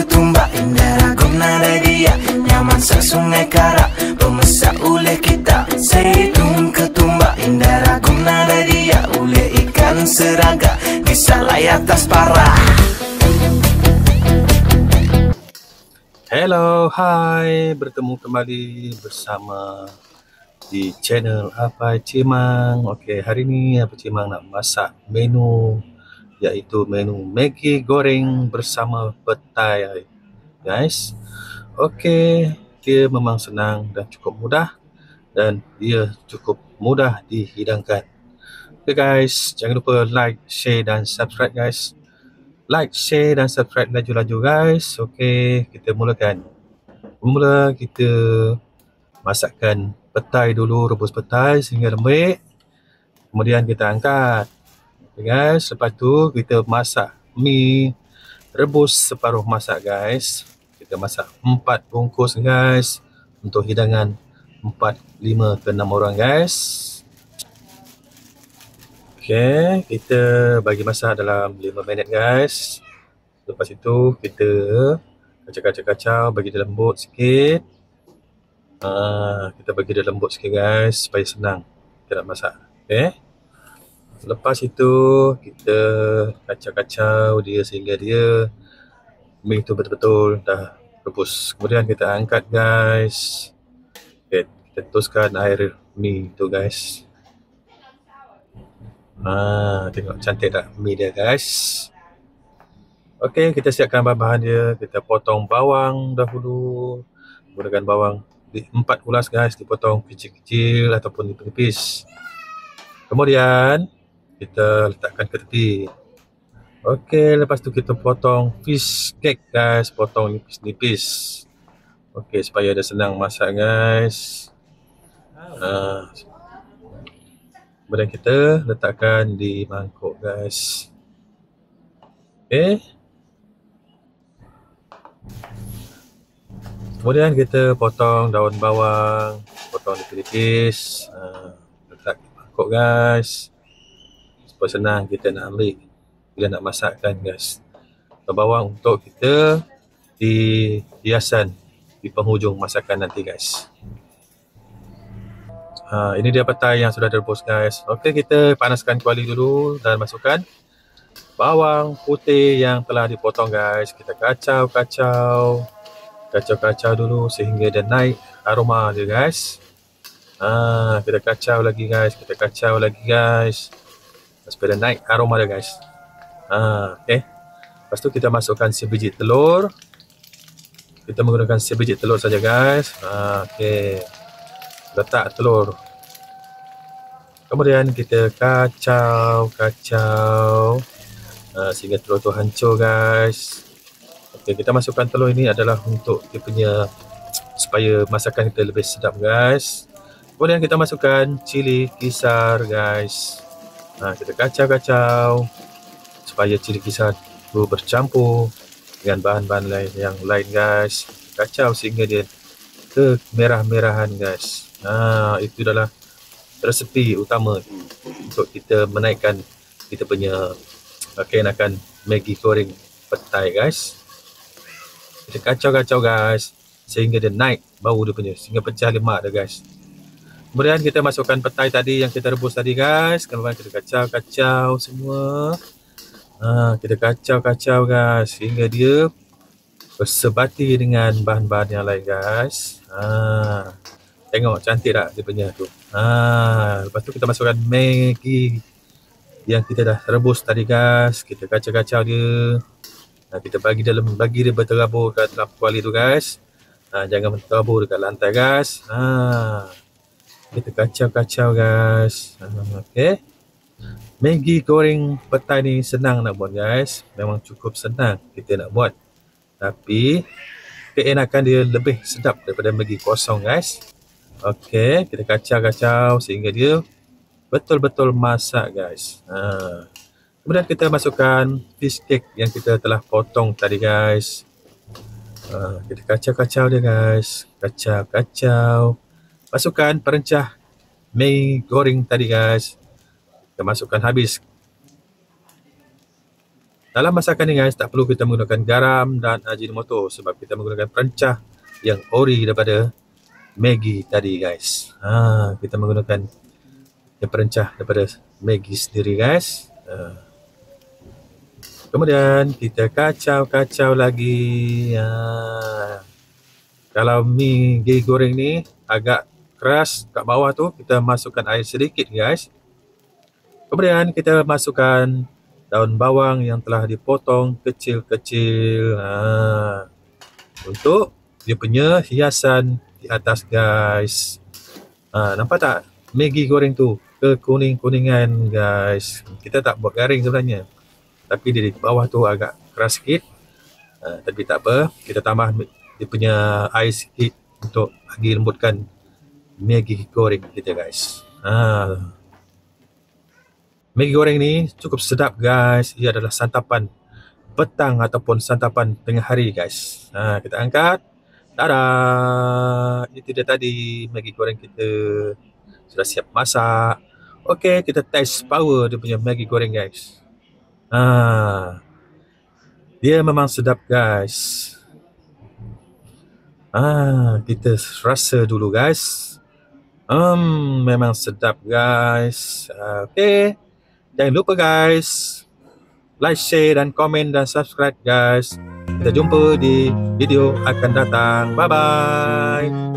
ketumbar, indah guna dia, nyaman sesungai Karak, pemesak oleh kita. Zaitun ketumbar, indah guna dia, oleh ikan seraga, bisa layak atas parah. Hello, hai, bertemu kembali bersama di channel Apai Cimang. Okey, hari ni Apai Cimang nak masak menu, iaitu menu Maggi goreng bersama petai, guys. Okey, dia memang senang dan cukup mudah, dan dia cukup mudah dihidangkan. Okey guys, jangan lupa like, share dan subscribe guys. Like, share dan subscribe laju-laju guys. Okey, kita mulakan. Mula kita masakkan petai dulu, rebus petai sehingga lembik. Kemudian kita angkat. Okay guys, lepas tu kita masak mi, rebus separuh masak guys. Kita masak 4 bungkus guys, untuk hidangan 4, 5 ke 6 orang guys. Okay, kita bagi masak dalam 5 minit guys. Lepas itu kita kacau-kacau, bagi dia lembut sikit. Kita bagi dia lembut sikit guys, supaya senang kita nak masak. Okay. Lepas itu kita kacau-kacau dia sehingga dia mi itu betul-betul dah rebus. Kemudian kita angkat guys. Okay, kita tutuskan air mi itu guys. Tengok cantik tak mi dia guys. Okey, kita siapkan bahan-bahan dia. Kita potong bawang dahulu. Gunakan bawang 4 ulas guys, dipotong kecil-kecil ataupun nipis. Kemudian kita letakkan ke tepi. Okey, lepas tu kita potong fish cake guys, potong nipis-nipis. Okey, supaya dia senang masak guys. Kemudian kita letakkan di mangkuk guys. Okey. Kemudian kita potong daun bawang, potong nipis-nipis. Letak di mangkuk guys, supaya senang kita nak ambil bila nak masakkan guys. Daun bawang untuk kita di hiasan di penghujung masakan nanti guys. Ini dia petai yang sudah direbus guys. Okey, kita panaskan kuali dulu dan masukkan bawang putih yang telah dipotong guys. Kita kacau-kacau dulu sehingga dia naik aroma dia guys. Kita kacau lagi guys, supaya dia naik aroma dia guys. Okey. Lepas tu kita masukkan sebiji telur. Kita menggunakan sebiji telur saja guys. Okey. Letak telur. Kemudian kita kacau sehingga telur tu hancur guys. Okey, kita masukkan telur ini adalah untuk dia punya, supaya masakan kita lebih sedap guys. Kemudian kita masukkan cili kisar guys. Kita kacau supaya cili kisar itu bercampur dengan bahan-bahan lain yang lain guys. Kacau sehingga dia kemerah-merahan guys. Itu adalah resepi utama untuk kita menaikkan kita punya keenakan Maggi goreng petai guys. Kita kacau guys sehingga dia naik bau dia punya, sehingga pecah lemak dia guys. Kemudian kita masukkan petai tadi yang kita rebus tadi guys. Kemudian kita kacau semua. Kita kacau guys sehingga dia bersebati dengan bahan-bahan yang lain guys. Tengok cantik tak dia punya tu. Lepas tu kita masukkan Maggi yang kita dah rebus tadi guys. Kita kacau dia. Kita bagi dia berterabur kat dalam kuali tu guys. Jangan berterabur dekat lantai guys. Kita kacau guys. Okey. Maggi goreng petai ni senang nak buat guys. Memang cukup senang kita nak buat. Tapi keenakan dia lebih sedap daripada Maggi kosong guys. Okey, kita kacau sehingga dia betul-betul masak guys. Kemudian kita masukkan fish cake yang kita telah potong tadi guys. Kita kacau dia guys. Kacau. Masukkan perencah Maggi goreng tadi guys. Kita masukkan habis. Dalam masakan ni guys, tak perlu kita menggunakan garam dan ajinomoto sebab kita menggunakan perencah yang ori daripada Maggi tadi guys. Kita menggunakan yang perencah daripada Maggi sendiri guys. Kemudian kita kacau-kacau lagi. Kalau mi goreng ni agak keras kat bawah tu, kita masukkan air sedikit guys. Kemudian kita masukkan daun bawang yang telah dipotong kecil-kecil untuk dia punya hiasan di atas guys. Nampak tak Maggi goreng tu kekuning-kuningan guys. Kita tak buat garing sebenarnya, tapi di bawah tu agak keras sikit. Tapi tak apa, kita tambah dia punya air sikit untuk bagi lembutkan Maggi goreng kita guys. Maggi goreng ni cukup sedap guys. Ia adalah santapan petang ataupun santapan tengah hari guys. Kita angkat. Tada! Itu dia tadi Maggi goreng kita. Sudah siap masak. Okey, kita test power dia punya Maggi goreng guys. Dia memang sedap guys. Kita rasa dulu guys. Memang sedap guys. Okey. Jangan lupa guys, like, share dan komen dan subscribe guys. Kita jumpa di video akan datang. Bye bye.